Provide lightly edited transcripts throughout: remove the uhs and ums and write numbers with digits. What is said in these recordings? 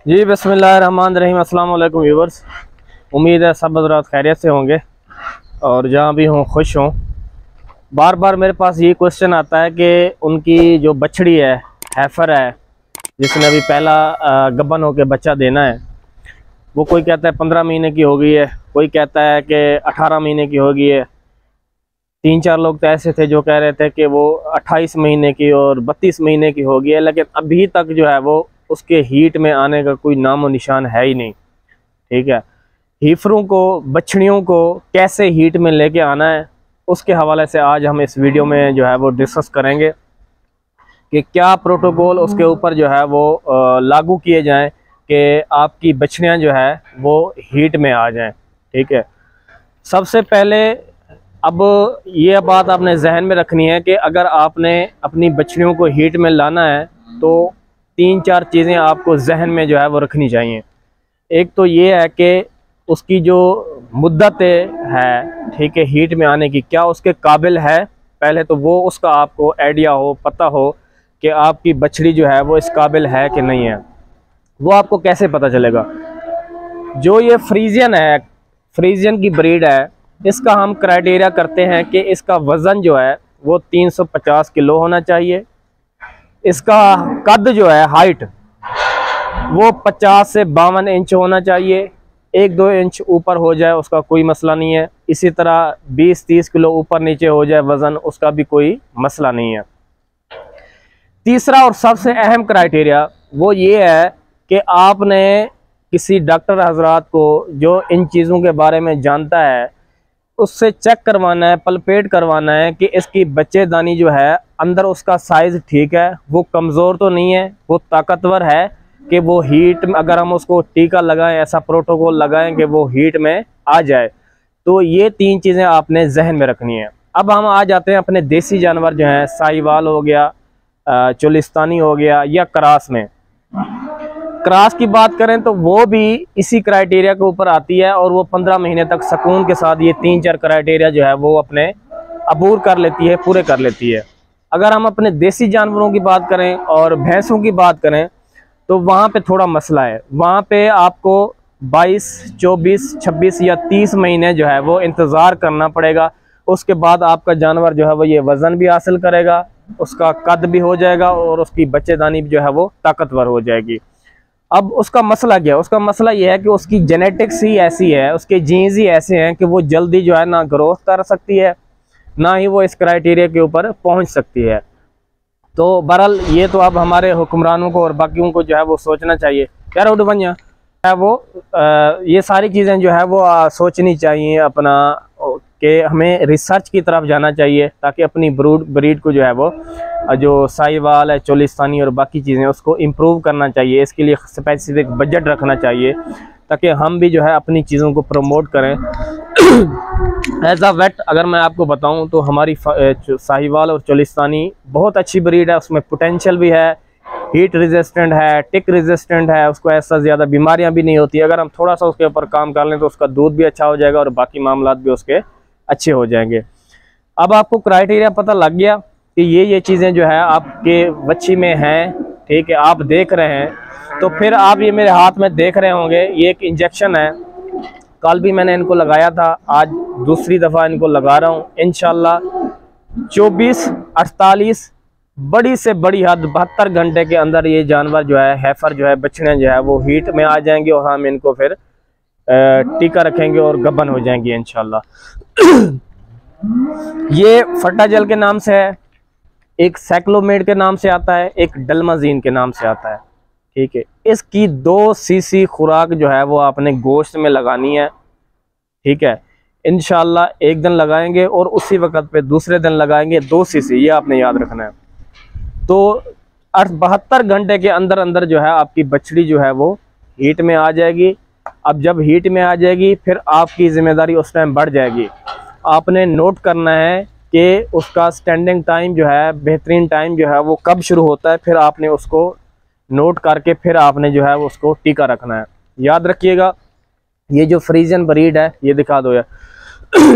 जी बिस्मिल्लाहिर्रहमानिर्रहीम। अस्सलाम वालेकुम व्यूवर्स। उम्मीद है सब हज़रात खैरियत से होंगे और जहाँ भी हों खुश हों। बार बार मेरे पास ये क्वेश्चन आता है कि उनकी जो बछड़ी है, हैफर है, जिसने अभी पहला गब्बन होकर बच्चा देना है, वो कोई कहता है 15 महीने की हो गई है, कोई कहता है कि 18 महीने की हो गई है। 3-4 लोग तो ऐसे थे जो कह रहे थे कि वो 28 महीने की और 32 महीने की हो गई है, लेकिन अभी तक जो है वो उसके हीट में आने का कोई नामो निशान है ही नहीं। ठीक है, हीफरों को, बछड़ियों को कैसे हीट में लेके आना है, उसके हवाले से आज हम इस वीडियो में जो है वो डिस्कस करेंगे कि क्या प्रोटोकॉल उसके ऊपर जो है वो लागू किए जाएं कि आपकी बछड़ियां जो है वो हीट में आ जाएं। ठीक है, सबसे पहले अब ये बात आपने जहन में रखनी है कि अगर आपने अपनी बछड़ियों को हीट में लाना है तो 3-4 चीज़ें आपको जहन में जो है वो रखनी चाहिए। एक तो ये है कि उसकी जो मुद्दत है, ठीक है, हीट में आने की, क्या उसके काबिल है। पहले तो वो उसका आपको आइडिया हो, पता हो कि आपकी बछड़ी जो है वो इस काबिल है कि नहीं है। वो आपको कैसे पता चलेगा? जो ये फ्रीजियन है, फ्रीजियन की ब्रीड है, इसका हम क्राइटेरिया करते हैं कि इसका वज़न जो है वो 350 किलो होना चाहिए। इसका कद जो है, हाइट, वो 50 से 52 इंच होना चाहिए। 1-2 इंच ऊपर हो जाए उसका कोई मसला नहीं है। इसी तरह 20-30 किलो ऊपर नीचे हो जाए वज़न, उसका भी कोई मसला नहीं है। तीसरा और सबसे अहम क्राइटेरिया वो ये है कि आपने किसी डॉक्टर हजरात को जो इन चीज़ों के बारे में जानता है उससे चेक करवाना है, पलपेट करवाना है कि इसकी बच्चेदानी जो है अंदर उसका साइज़ ठीक है, वो कमज़ोर तो नहीं है, वो ताकतवर है कि वो हीट में, अगर हम उसको टीका लगाएं, ऐसा प्रोटोकॉल लगाएं कि वो हीट में आ जाए। तो ये 3 चीज़ें आपने जहन में रखनी है। अब हम आ जाते हैं अपने देसी जानवर जो हैं, साहिवाल हो गया, चोलिस्तानी हो गया, या क्रास में। क्रास की बात करें तो वो भी इसी क्राइटेरिया के ऊपर आती है और वो 15 महीने तक सुकून के साथ ये 3-4 क्राइटेरिया जो है वो अपने अबूर कर लेती है, पूरे कर लेती है। अगर हम अपने देसी जानवरों की बात करें और भैंसों की बात करें तो वहाँ पे थोड़ा मसला है। वहाँ पे आपको 22, 24, 26 या 30 महीने जो है वो इंतज़ार करना पड़ेगा। उसके बाद आपका जानवर जो है वो ये वज़न भी हासिल करेगा, उसका कद भी हो जाएगा और उसकी बच्चेदानी भी जो है वो ताकतवर हो जाएगी। अब उसका मसला क्या है? उसका मसला ये है कि उसकी जेनेटिक्स ही ऐसी है, उसके जीन्स ही ऐसे हैं कि वो जल्दी जो है ना ग्रोथ कर सकती है, ना ही वो इस क्राइटेरिया के ऊपर पहुंच सकती है। तो बहरहाल ये तो अब हमारे हुक्मरानों को और बाकियों को जो है वो सोचना चाहिए। क्या रोड बनिया है वो ये सारी चीज़ें जो है वो सोचनी चाहिए अपना, कि हमें रिसर्च की तरफ जाना चाहिए ताकि अपनी ब्रीड को जो है वो जो साहिवाल है, चोलिस्तानी और बाकी चीज़ें, उसको इम्प्रूव करना चाहिए। इसके लिए स्पेसिफिक बजट रखना चाहिए ताकि हम भी जो है अपनी चीज़ों को प्रमोट करें। एज अ वेट अगर मैं आपको बताऊं तो हमारी साहिवाल और चोलिस्तानी बहुत अच्छी ब्रीड है, उसमें पोटेंशियल भी है, हीट रेजिस्टेंट है, टिक रेजिस्टेंट है, उसको ऐसा ज़्यादा बीमारियां भी नहीं होती। अगर हम थोड़ा सा उसके ऊपर काम कर लें तो उसका दूध भी अच्छा हो जाएगा और बाकी मामलात भी उसके अच्छे हो जाएंगे। अब आपको क्राइटेरिया पता लग गया कि ये चीज़ें जो है आपके बच्ची में हैं, ठीक है, आप देख रहे हैं, तो फिर आप ये मेरे हाथ में देख रहे होंगे, ये एक इंजेक्शन है। कल भी मैंने इनको लगाया था, आज दूसरी दफ़ा इनको लगा रहा हूँ। इंशाल्लाह 24-48 बड़ी से बड़ी हद 72 घंटे के अंदर ये जानवर जो है, हैफर जो है, बछड़ियाँ जो है वो हीट में आ जाएंगे और हम इनको फिर टीका रखेंगे और गबन हो जाएंगी इंशाल्लाह। ये फटाजल के नाम से है, एक साइक्लोमेड के नाम से आता है, एक डलमाजीन के नाम से आता है। ठीक है, इसकी 2 सीसी खुराक जो है वो आपने गोश्त में लगानी है। ठीक है, इंशाल्लाह एक दिन लगाएंगे और उसी वक्त पे दूसरे दिन लगाएंगे 2 सीसी, ये आपने याद रखना है। तो 72 घंटे के अंदर अंदर जो है आपकी बछड़ी जो है वो हीट में आ जाएगी। अब जब हीट में आ जाएगी फिर आपकी जिम्मेदारी उस टाइम बढ़ जाएगी। आपने नोट करना है कि उसका स्टैंडिंग टाइम जो है, बेहतरीन टाइम जो है वो कब शुरू होता है, फिर आपने उसको नोट करके फिर आपने जो है वो उसको टीका रखना है। याद रखिएगा, ये जो फ्रीजियन ब्रीड है, ये दिखा दो यार।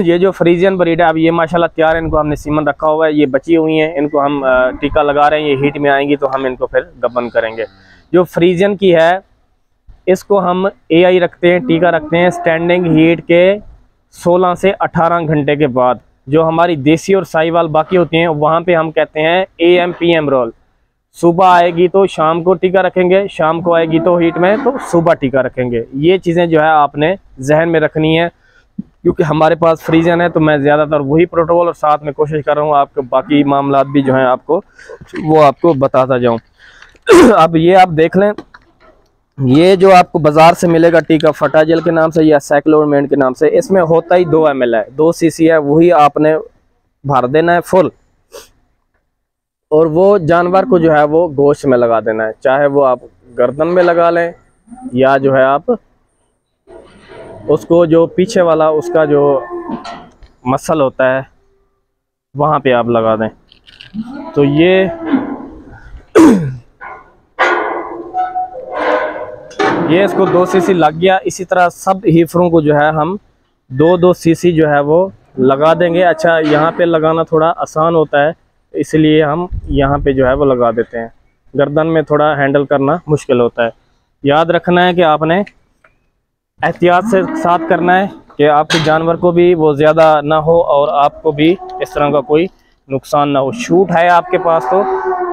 ये जो फ्रीजियन ब्रीड है, अब ये माशाल्लाह तैयार है, इनको हमने सीमन रखा हुआ है, ये बची हुई हैं, इनको हम टीका लगा रहे हैं। ये हीट में आएंगी तो हम इनको फिर गबन करेंगे। जो फ्रीजियन की है इसको हम AI रखते हैं, टीका रखते हैं स्टैंडिंग हीट के 16 से 18 घंटे के बाद। जो हमारी देसी और साहिवाल बाकी होती हैं वहाँ पे हम कहते हैं AM PM रोल। सुबह आएगी तो शाम को टीका रखेंगे, शाम को आएगी तो हीट में तो सुबह टीका रखेंगे। ये चीज़ें जो है आपने जहन में रखनी है, क्योंकि हमारे पास फ्रीजन है तो मैं ज़्यादातर वही प्रोटोकॉल और साथ में कोशिश कर रहा हूँ आपके बाकी मामला भी जो हैं आपको वो आपको बताता जाऊँ। अब ये आप देख लें, ये जो आपको बाज़ार से मिलेगा टीका फटाजेल के नाम से या साइक्लोमेंट के नाम से, इसमें होता ही 2 ml है, 2 cc है, वही आपने भर देना है फुल। और वो जानवर को जो है वो गोश्त में लगा देना है, चाहे वो आप गर्दन में लगा लें या जो है आप उसको जो पीछे वाला उसका जो मसल होता है वहाँ पे आप लगा दें। तो ये इसको 2 cc लग गया। इसी तरह सब हीफरों को जो है हम 2-2 cc जो है वो लगा देंगे। अच्छा, यहाँ पे लगाना थोड़ा आसान होता है इसलिए हम यहाँ पे जो है वो लगा देते हैं, गर्दन में थोड़ा हैंडल करना मुश्किल होता है। याद रखना है कि आपने एहतियात से साथ करना है कि आपके जानवर को भी वो ज़्यादा ना हो और आपको भी इस तरह का कोई नुकसान ना हो। शूट है आपके पास तो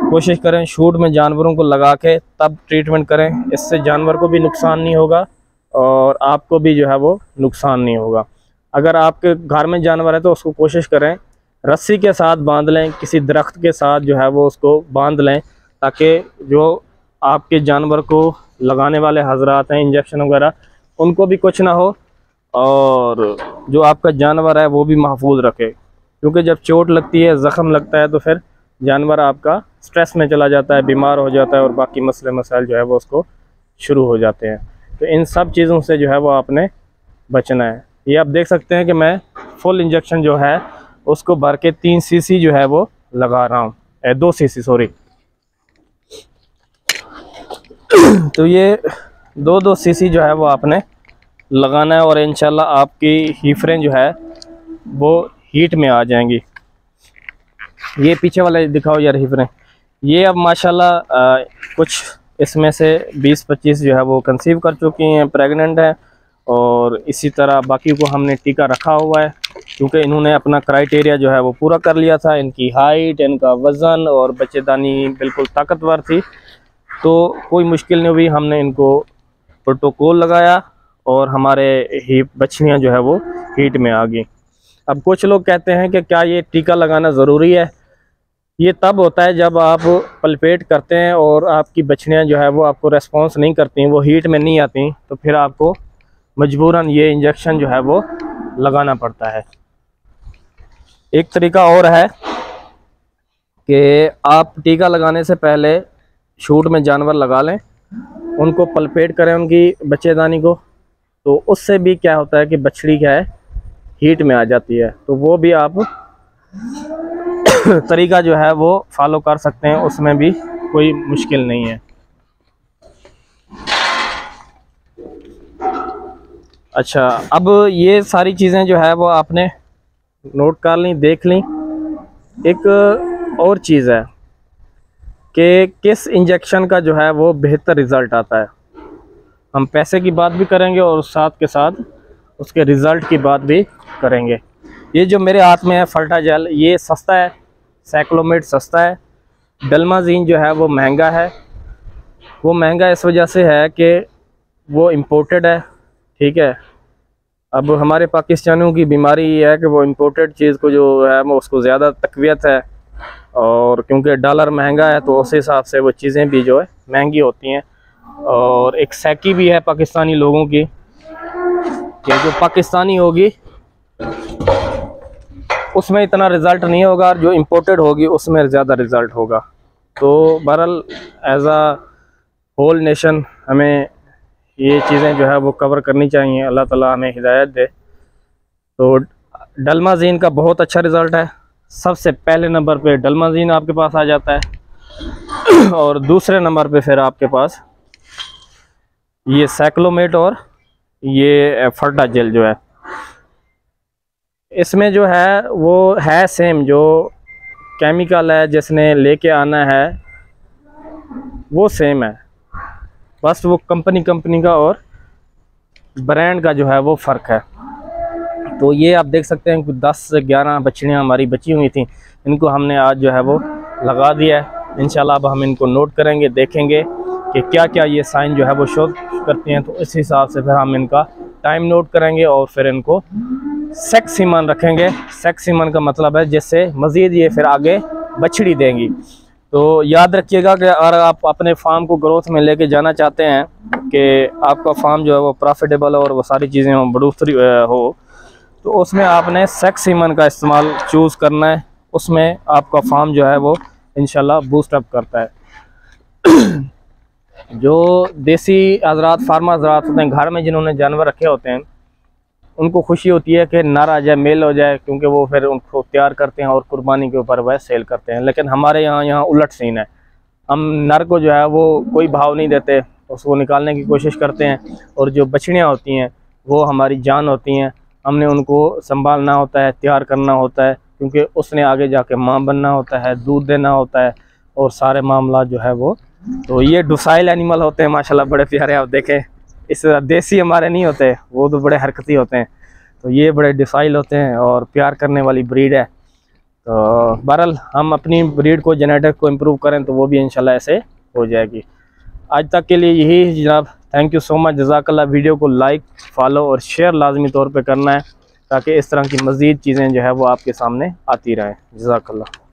कोशिश करें शूट में जानवरों को लगा के तब ट्रीटमेंट करें, इससे जानवर को भी नुकसान नहीं होगा और आपको भी जो है वो नुकसान नहीं होगा। अगर आपके घर में जानवर है तो उसको कोशिश करें रस्सी के साथ बांध लें, किसी दरख्त के साथ जो है वो उसको बांध लें, ताकि जो आपके जानवर को लगाने वाले हजरात हैं इंजेक्शन वगैरह उनको भी कुछ ना हो और जो आपका जानवर है वो भी महफूज रखे। क्योंकि जब चोट लगती है, ज़ख़म लगता है तो फिर जानवर आपका स्ट्रेस में चला जाता है, बीमार हो जाता है और बाकी मसले मसाइल जो है वो उसको शुरू हो जाते हैं। तो इन सब चीज़ों से जो है वो आपने बचना है। ये आप देख सकते हैं कि मैं फुल इंजेक्शन जो है उसको भर के 3 cc जो है वो लगा रहा हूँ, 2 cc सॉरी। तो ये 2-2 cc जो है वो आपने लगाना है और इंशाल्लाह आपकी हीफरें जो है वो हीट में आ जाएंगी। ये पीछे वाला दिखाओ यार हीफरें, ये अब माशाल्लाह कुछ इसमें से 20-25 जो है वो कंसीव कर चुकी हैं, प्रेग्नेंट हैं और इसी तरह बाकी को हमने टीका रखा हुआ है क्योंकि इन्होंने अपना क्राइटेरिया जो है वो पूरा कर लिया था। इनकी हाइट, इनका वज़न और बच्चेदानी बिल्कुल ताकतवर थी, तो कोई मुश्किल नहीं हुई। हमने इनको प्रोटोकॉल लगाया और हमारे बछड़ियाँ जो है वो हीट में आ गई। अब कुछ लोग कहते हैं कि क्या ये टीका लगाना ज़रूरी है? ये तब होता है जब आप पलपेट करते हैं और आपकी बछड़ियाँ जो है वो आपको रेस्पॉन्स नहीं करती, वो हीट में नहीं आती, तो फिर आपको मजबूरन ये इंजेक्शन जो है वो लगाना पड़ता है। एक तरीका और है कि आप टीका लगाने से पहले शूट में जानवर लगा लें, उनको पलपेट करें उनकी बच्चेदानी को, तो उससे भी क्या होता है कि बछड़ी क्या है हीट में आ जाती है। तो वो भी आप तरीका जो है वो फॉलो कर सकते हैं, उसमें भी कोई मुश्किल नहीं है। अच्छा, अब ये सारी चीज़ें जो है वो आपने नोट कर ली, देख ली। एक और चीज़ है कि किस इंजेक्शन का जो है वो बेहतर रिज़ल्ट आता है। हम पैसे की बात भी करेंगे और साथ के साथ उसके रिज़ल्ट की बात भी करेंगे। ये जो मेरे हाथ में है फल्टाजेल, ये सस्ता है, साइक्लोमेट सस्ता है, डल्माजीन जो है वो महंगा है। वो महंगा इस वजह से है कि वो इम्पोर्टेड है, ठीक है। अब हमारे पाकिस्तानियों की बीमारी ये है कि वो इम्पोर्टेड चीज़ को जो है वो उसको ज़्यादा तकवीयत है और क्योंकि डॉलर महंगा है तो उस हिसाब से वो चीज़ें भी जो है महंगी होती हैं। और एक सैकी भी है पाकिस्तानी लोगों की कि जो पाकिस्तानी होगी उसमें इतना रिज़ल्ट नहीं होगा और जो इम्पोर्टेड होगी उसमें ज़्यादा रिज़ल्ट होगा। तो बहरहाल एज आ होल नेशन हमें ये चीज़ें जो है वो कवर करनी चाहिए। अल्लाह ताला हमें हिदायत दे। तो डल्माजीन का बहुत अच्छा रिज़ल्ट है। सबसे पहले नंबर पे डल्माजीन आपके पास आ जाता है और दूसरे नंबर पे फिर आपके पास ये साइक्लोमेट और ये फल्टाजेल जो है। इसमें जो है वो है सेम, जो केमिकल है जिसने लेके आना है वो सेम है। बस वो कंपनी का और ब्रांड का जो है वो फ़र्क है। तो ये आप देख सकते हैं कि 10 से 11 बछड़ियाँ हमारी बची हुई थी, इनको हमने आज जो है वो लगा दिया है। इंशाल्लाह अब हम इनको नोट करेंगे, देखेंगे कि क्या क्या ये साइन जो है वो शो करती हैं, तो इस हिसाब से फिर हम इनका टाइम नोट करेंगे और फिर इनको सेक्स सीमन रखेंगे। सेक्स सीमन का मतलब है जिससे मज़ीद ये फिर आगे बछड़ी देंगी। तो याद रखिएगा कि अगर आप अपने फार्म को ग्रोथ में लेके जाना चाहते हैं कि आपका फार्म जो है वो प्रॉफिटेबल और वो सारी चीज़ें हो, बढ़ोतरी हो, तो उसमें आपने सेक्स सीमन का इस्तेमाल चूज़ करना है। उसमें आपका फार्म जो है वो इंशाल्लाह बूस्ट अप करता है। जो देसी हजरात, फार्मर हजरात होते हैं, घर में जिन्होंने जानवर रखे होते हैं, उनको खुशी होती है कि नर आ जाए, मेल हो जाए, क्योंकि वो फिर उनको तैयार करते हैं और कुर्बानी के ऊपर वह सेल करते हैं। लेकिन हमारे यहाँ उलट सीन है। हम नर को जो है वो कोई भाव नहीं देते, उसको निकालने की कोशिश करते हैं, और जो बछड़ियाँ होती हैं वो हमारी जान होती हैं। हमने उनको संभालना होता है, तैयार करना होता है, क्योंकि उसने आगे जाके माँ बनना होता है, दूध देना होता है और सारे मामला जो है वो। तो ये डोसाइल एनिमल होते हैं माशाल्लाह, बड़े प्यारे। आप देखें, इस देसी हमारे नहीं होते, वो तो बड़े हरकती होते हैं। तो ये बड़े डोसाइल होते हैं और प्यार करने वाली ब्रीड है। तो बहरहाल हम अपनी ब्रीड को, जेनेटिक को इम्प्रूव करें तो वो भी इंशाल्लाह ऐसे हो जाएगी। आज तक के लिए यही जनाब, थैंक यू सो मच, जज़ाकल्लाह। वीडियो को लाइक, फॉलो और शेयर लाजमी तौर पे करना है, ताकि इस तरह की मज़ीद चीज़ें जो है वो आपके सामने आती रहें। जज़ाकल्लाह।